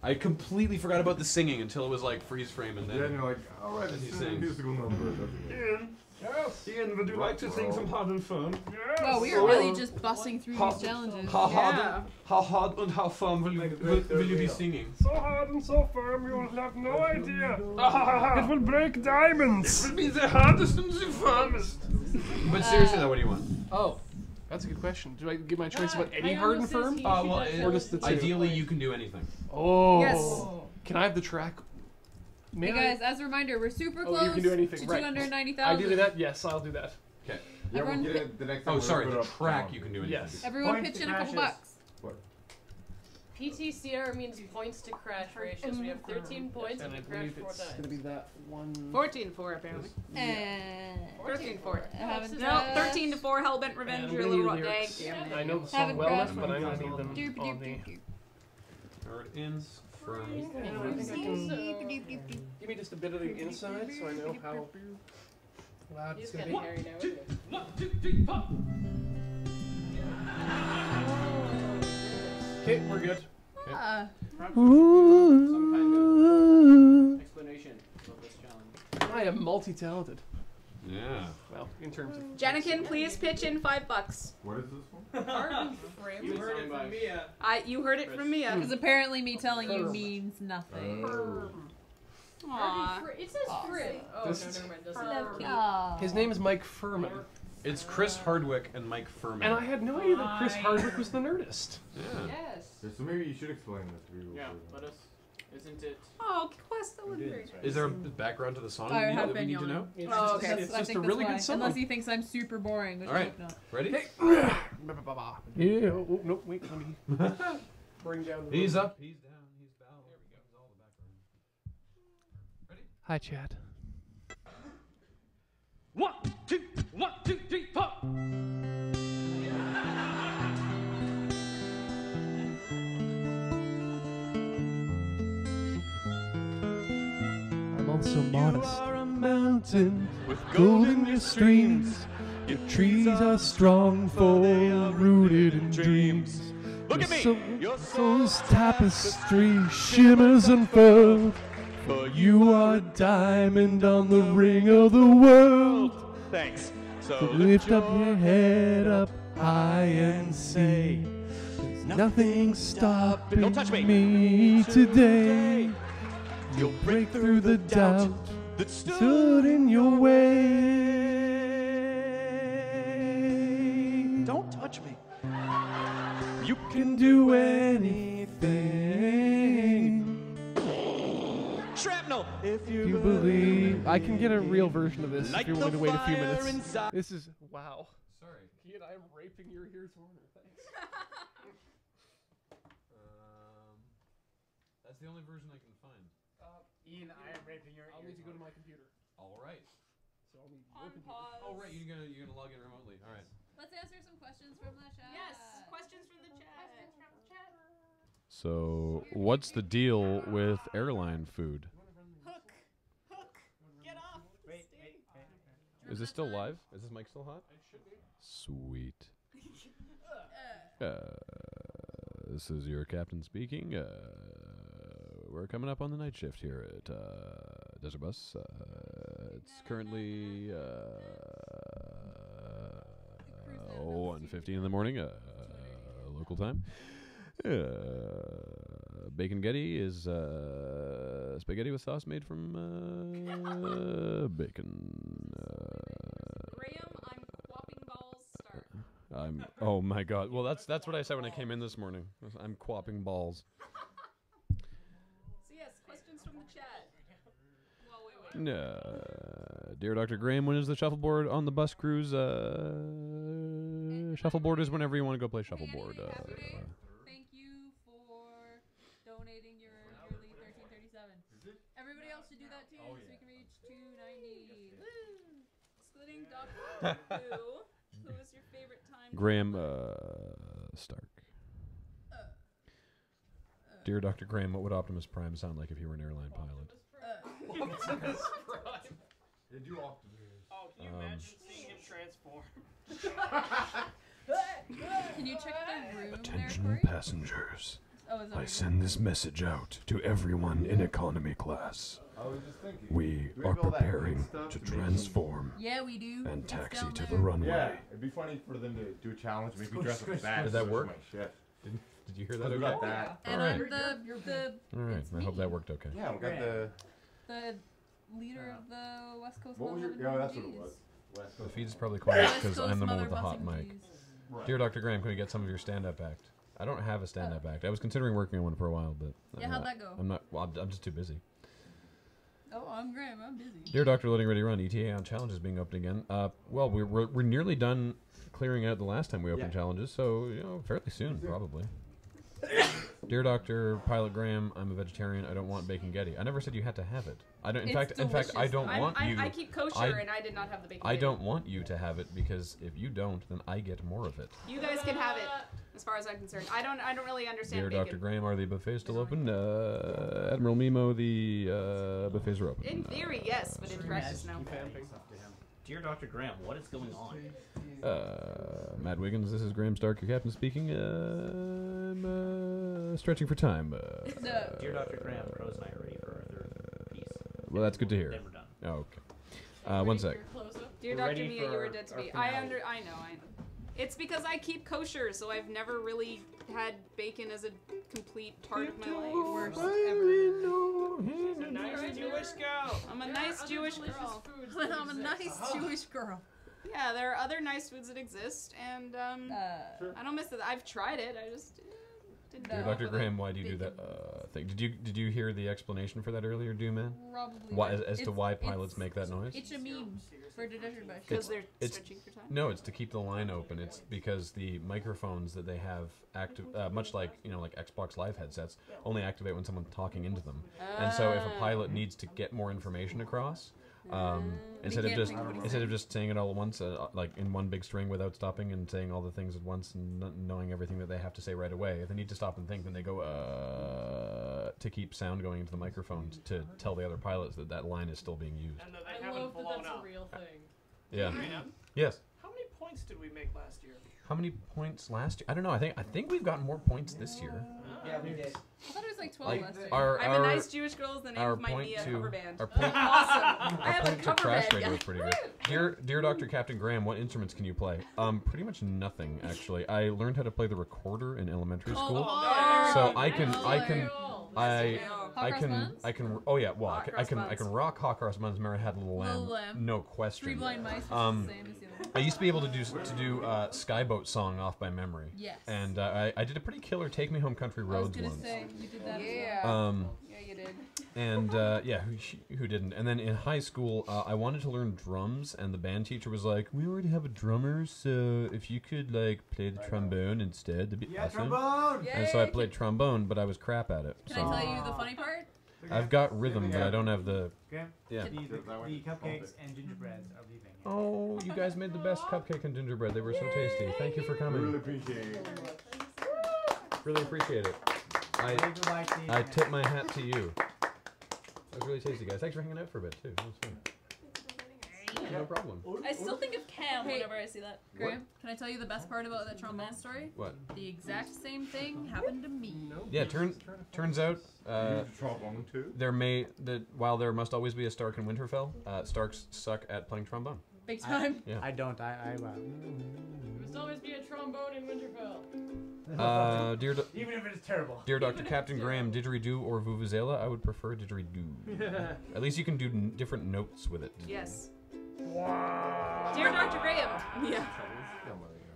I completely forgot about the singing until it was like freeze frame and then. Yeah, and you're like, all right, he it's a sings. musical number. Ian. Yes. Ian, would you like to sing some hard and firm? Yes. Well, we are really just busting through these challenges. How hard and how firm will you be singing? So hard and so firm, you will have no idea. It will break diamonds. It will be the hardest and the firmest. But seriously, though, what do you want? Oh, that's a good question. Do I give my choice about any hard and firm? Or just the two? Ideally, you can do anything. Oh. Yes. Can I have the track? Hey guys, as a reminder, we're super close you can do anything. to Right. 290,000. Ideally that, yes, I'll do that. Okay. Yeah, we'll get it the next time. Oh, sorry, the track you can do anything. Yes. Everyone pitch in a couple bucks. What? PTCR means points to crash ratios. We have 13 points and we crashed 4 times. It's going to be that one. 14-4 apparently. 13-4. No, 13-4 Hellbent Revenge. You're a little rough. Dang. I know the song well enough, but I'm going to need them on the... Hard ins from. Give me just a bit of the inside so I know how loud it's going to be. 1, 2, 3, 4. Okay, we're good. Okay. Some kind of explanation of this challenge. I am multi-talented. Yeah. Well, in terms of... Janikin, please pitch in $5. What is this one? You heard it from Mia. You heard it from Mia. Because apparently me telling you means nothing. Aww. It says Frim. Oh, no, never mind. Doesn't. His name is Mike Furman. It's Chris Hardwick and Mike Furman. And I had no idea that Chris Hardwick was the Nerdist. Yeah. Yes. So maybe you should explain this. Yeah, let us. Isn't it? Oh, Quest, that would be very Is there a background to the song I that have we been need to know? Oh, okay. It's just a really good song. Unless he thinks I'm super boring, which I Alright, hope not. ready? Yeah. Oh, no, wait, let me bring down the... He's up, he's down, he's down. There we go. It's all the background. Ready? Hi, Chad. 1, 2, 1, 2, 3, 4. I'm also modest. You are a mountain with gold in your streams. Your trees are strong, for they are rooted in dreams. Look at me! Your soul's tapestry shimmers and furled. For you are a diamond on the ring of the world. Thanks. So lift up your head up high and say, there's nothing stopping me today. You'll break through the doubt that stood in your way. Don't touch me. You can do anything. Shrapnel! If you believe. I can get a real version of this if you're willing to wait a few minutes. This is. Wow. Sorry. Ian, I am raping your ears, Warner. Thanks. That's the only version I can find. Ian, I am raping your ears. I'll need to go to my computer. All right. So I'll need On your computer. pause. Oh, right. You're gonna log in remotely. All right. Let's answer some questions from the chat. Yes, questions from the chat. So, what's the deal with airline food? Hook, get off. Wait. Is this still live? Is this mic still hot? It should be. Sweet. This is your captain speaking. We're coming up on the night shift here at De5ertBus. It's currently 1:15 in the morning, local time. Bacon Getty is spaghetti with sauce made from bacon. Graham, I'm whopping balls. Start. Oh my god. Well, that's what I said when I came in this morning. I'm quapping balls. So yes, questions from the chat. Well, wait. Dear Dr. Graham, when is the shuffleboard on the bus cruise? Shuffleboard is whenever you want to go play shuffleboard. Thank you for donating your yearly 1337. Everybody else should do that too, so we can reach 290. Woo! Excluding Dr. Who is your favorite time? Graham Stark. Dear Dr. Graham, what would Optimus Prime sound like if he were an airline pilot? Optimus Prime. They do Optimus. Oh, can you imagine seeing him transform? Can you check the room Attention there, Corey? passengers. Oh, is that I what send this message out to everyone in economy class. I was just thinking. We do are have all that good preparing stuff to to make- transform Yeah, we do. and It's taxi down to there. the runway. Yeah, it'd be funny for them to do a challenge, make me dress up as that. Did that work? My shit. Did you hear that? We Okay. got that. And Alright. I'm the All right. it's I hope me. that worked okay. Yeah, we got the. the leader of the West Coast. What was your? Mother Yeah, that's what it Buffing was. Bees. West The Coast. feed's probably quiet West because Coast I'm the one Mother with the hot Buffing mic. Bees. Right. Dear Dr. Graham, can we get some of your stand-up act? I don't have a stand-up act. I was considering working on one for a while, but Yeah, how'd that go? I'm not. Well, I'm just too busy. Oh, I'm Graham. I'm busy. Dear Dr. Loading Ready Run, ETA on challenges being opened again. Well, we're nearly done clearing out the last time we opened Yeah. challenges, so fairly soon probably. Dear Dr. Pilot Graham, I'm a vegetarian. I don't want bacon getty. I never said you had to have it. I don't. In It's fact, I delicious. don't want you. I keep kosher I- and I did not have the bacon. I bacon. don't want you to have it because if you don't, then I get more of it. You guys can have it, as far as I'm concerned. I don't really understand Dear bacon. Dr. Graham, are the buffets still open? Admiral Mimo, the buffets are open. In theory, yes, but in practice, no. Dear Dr. Graham, what is going on? Matt Wiggins, this is Graham Stark, your captain speaking. I'm stretching for time. Dear Dr. Graham, Rose and I are ready for our third piece. Well, that's good to hear. Then we're done. Oh, okay. One sec. Dear We're Dr. ready Mia, for you were our- dead to our me. finale. I know. It's because I keep kosher, so I've never really had bacon as a complete part of my life. Worst ever. She's a nice Jewish girl. I'm a nice Jewish girl. I'm a nice Jewish girl. Yeah, there are other nice foods that exist, and I don't miss it. I've tried it. I just didn't. Dear go Dr. with it. Graham, why do you do that thing? Did you hear the explanation for that earlier, Man? Probably. Why, as to It's- why pilots make that noise? It's a meme for the desert bus. Because they're it's- stretching for time. No, it's to keep the line open. It's because the microphones that they have active, much like like Xbox Live headsets, only activate when someone's talking into them. And so if a pilot needs to get more information across, instead of just saying it all at once, like in one big string without stopping and saying all the things at once and knowing everything that they have to say right away, if they need to stop and think, then they go to keep sound going into the microphones to tell the other pilots that that line is still being used. And that they I haven't love that blown that's up. a real thing. Yeah. Graham, Yes. how many points did we make last year? How many points last year? I don't know. I think we've gotten more points this year. Yeah, we did. I thought it was like 12 Like last year. I'm a nice Jewish girl is the name our of my point Mia to- cover band. our point- Awesome. I Our have a point to cover crash band. radio Yeah. is pretty good. Dear Dr. Captain Graham, what instruments can you play? Pretty much nothing actually. I learned how to play the recorder in elementary school, so I can oh yeah, well I can rock Hot Cross Buns, Mary Had a Little Lamb, no question. Three Blind Mice, which is the same as the other one. I used to be able to do Skyboat Song off by memory. Yes. And I did a pretty killer Take Me Home Country I was Roads gonna once. say, you did that Yeah. as well. Yeah, you did. And yeah, who didn't? And then in high school, I wanted to learn drums, and the band teacher was like, "We already have a drummer, so if you could like play the trombone instead, that'd be awesome." Trombone! And so I played trombone, but I was crap at it. Can so. I tell you the funny part? I've got rhythm, but I don't have the. Graham, Yeah. the cupcakes and gingerbreads are leaving. Oh, you guys made the best cupcake and gingerbread. They were so tasty. Thank you for Really coming. appreciate it. Really appreciate it. I tip my hat to you. That was really tasty, guys. Thanks for hanging out for a bit too. That was fun. Yeah, no problem. I still think of Cam whenever I see that. Graham, can I tell you the best part about that trombone story? What? The exact same thing happened to me. Yeah, turns out Trombone too? while there must always be a Stark in Winterfell, Starks suck at playing trombone. Big time. Yeah. I don't. There must always be a trombone in Winterfell. Even if it's terrible. Dear Dr. Captain Graham, didgeridoo or vuvuzela? I would prefer didgeridoo. At least you can do different notes with it. Yes. Dear Dr. Graham. Yeah.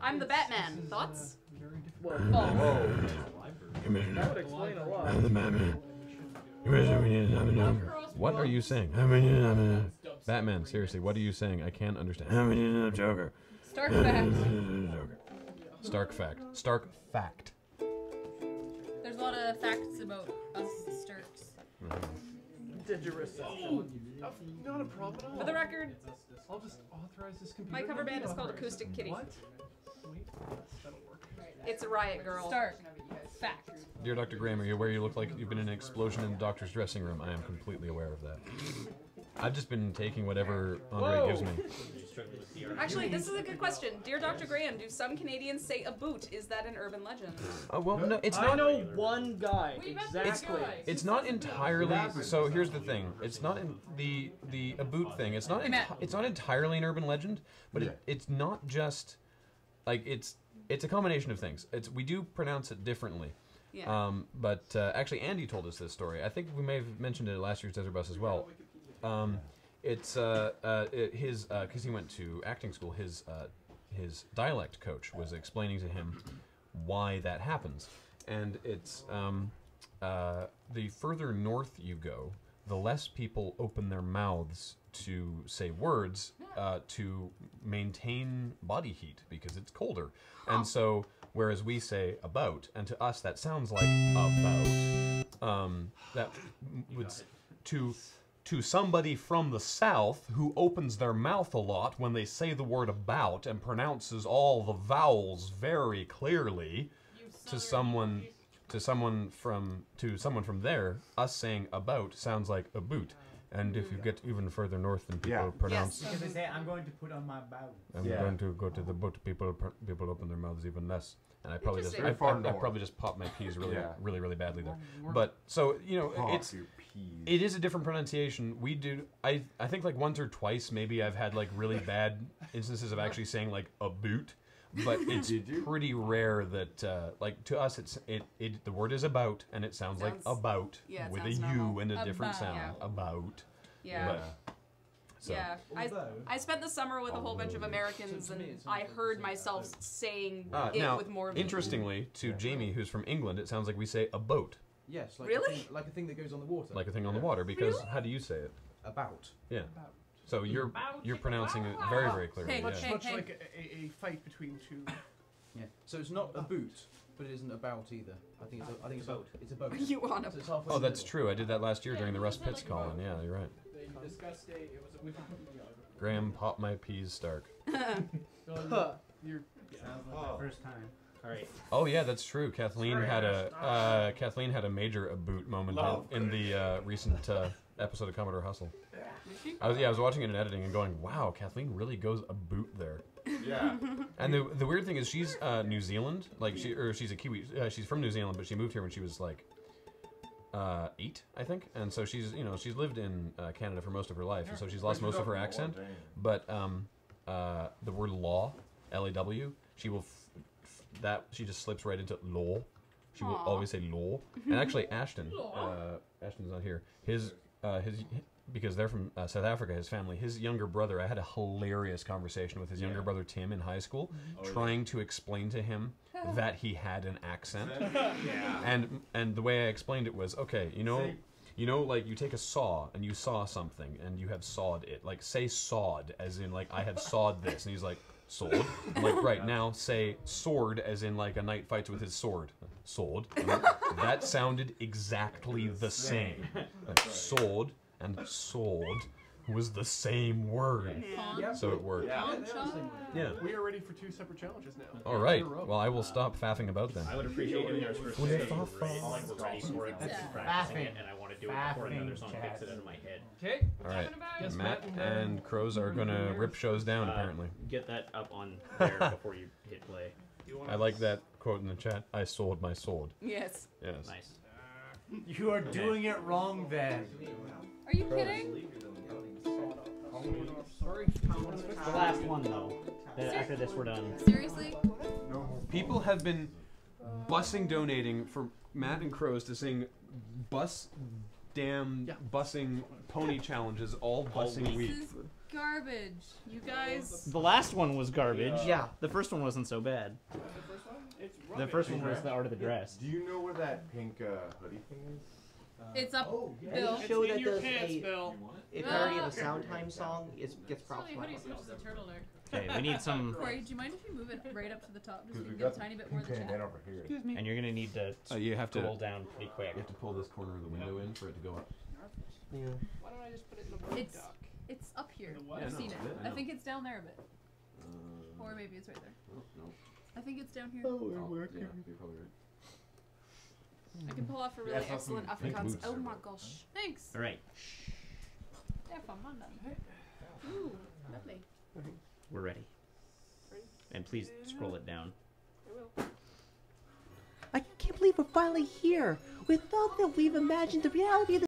I'm the Batman. Thoughts? That would explain a lot. I'm the Batman. What are you saying? Batman, seriously, what are you saying? I can't understand. Joker. Stark fact. Stark fact. Stark fact. There's a lot of facts about us Starks. Dangerous. Not a problem at all. For the record, I'll just authorize this computer. my cover to band is called authorize Acoustic it. Kitty. What? Wait, that'll work. It's a riot girl. Stark fact. Dear Dr. Graham, are you aware you look like you've been in an explosion in the doctor's dressing room? I am completely aware of that. I've just been taking whatever Andre gives me. struggling with DR. Actually, this is a good question. Dear Dr. Graham, do some Canadians say a boot? Is that an urban legend? Well, no, it's I not. know one guy. Exactly. It's not entirely. So here's the thing. It's not in the a boot thing. It's not. It's not entirely an urban legend, but it's not just like it's a combination of things. We do pronounce it differently. Yeah. But actually, Andy told us this story. I think we may have mentioned it at last year's Desert Bus as well. It's his because he went to acting school. His dialect coach was explaining to him why that happens, and it's the further north you go, the less people open their mouths to say words to maintain body heat because it's colder, and so. Whereas we say about, and to us that sounds like about. That would to somebody from the South who opens their mouth a lot when they say the word about and pronounces all the vowels very clearly. To someone from there, us saying about sounds like a boot. And if you get even further north than people pronounce... Because they say, I'm going to put on my boot. I'm going to go to the boot. People open their mouths even less. And I probably just popped my P's really badly there. But, so, you know, it is a different pronunciation. We do... I think like once or twice maybe I've had like really bad instances of actually saying like a boot. But it's pretty rare that, like, to us, the word is about, and it sounds like about with a U and a different sound. Yeah. About. Yeah. But, so. Yeah. I spent the summer with a whole bunch of Americans, and I heard myself saying it now, with more. Interestingly, to Jamie, who's from England, it sounds like we say a boat. Yes. Like really? Like a thing that goes on the water. Like a thing on the water, because how do you say it? About. Yeah. So you're pronouncing it very, very clearly. Much like a fight between two. Yeah. So it's not a boot, but it isn't about either. I think it's a boat. It's a boat. Are you on a boat? Oh, that's true. I did that last year during the Russ Pitts call-in. Yeah, you're right. Graham, pop my peas, Stark. First time. All right. Oh yeah, that's true. Kathleen had a major boot moment in the recent episode of Commodore Hustle. I was watching it in editing and going, wow, Kathleen really goes a boot there. Yeah. And the weird thing is she's New Zealand, like she's a Kiwi. She's from New Zealand, but she moved here when she was like 8, I think. And so she's lived in Canada for most of her life, and so she's lost most of her accent. But the word law, L-A-W, she will she just slips right into law. She will always say law. And actually, Ashton's not here. His because they're from South Africa, his family, his younger brother, I had a hilarious conversation with his younger brother Tim in high school, trying to explain to him that he had an accent. And the way I explained it was, okay, you know, like you take a saw and you saw something and you have sawed it. Like say sawed as in like I have sawed this. And he's like, sword? I'm like, right, now say sword as in like a knight fights with his sword. Sword. That sounded exactly the same. Like, sword and sword was the same word. So it worked. Yeah. We are ready for 2 separate challenges now. All right. Well, I will stop faffing about then. I would appreciate doing ours first. Like we're ready for it, practicing it, and I want to do it before another song kicks it out of my head. Okay. All right. Matt and Crows are gonna rip shows down apparently. Get that up on there before you hit play. I like that quote in the chat. I sold my sword. Yes. Yes. Nice. You are doing it wrong then. Are you kidding? The last one though. After this we're done. Seriously? People have been donating for Matt and Crows to sing busing pony challenges all busing week. This is garbage. You guys. The last one was garbage. Yeah. The first one wasn't so bad. The first one was the art of the dress. Do you know where that pink hoodie thing is? It's up, Bill. Show that there's a parody of a Soundtime song gets props. Okay, we need some. Corey, do you mind if you move it right up to the top just so you can get a tiny bit more of the chat? Excuse me. And you're gonna need to scroll down pretty quick. You have to pull this corner of the window in for it to go up. Yeah. Why don't I just put it in the It's up here. I've seen it. I think it's down there a bit. Or maybe it's right there. No. I think it's down here. Oh, we're working. Yeah, you're probably right. I can pull off a really excellent Afrikaans. Oh my gosh. Thanks. All right. Ooh, lovely. we're ready. And please scroll it down. I can't believe we're finally here. We thought that we've imagined the reality of the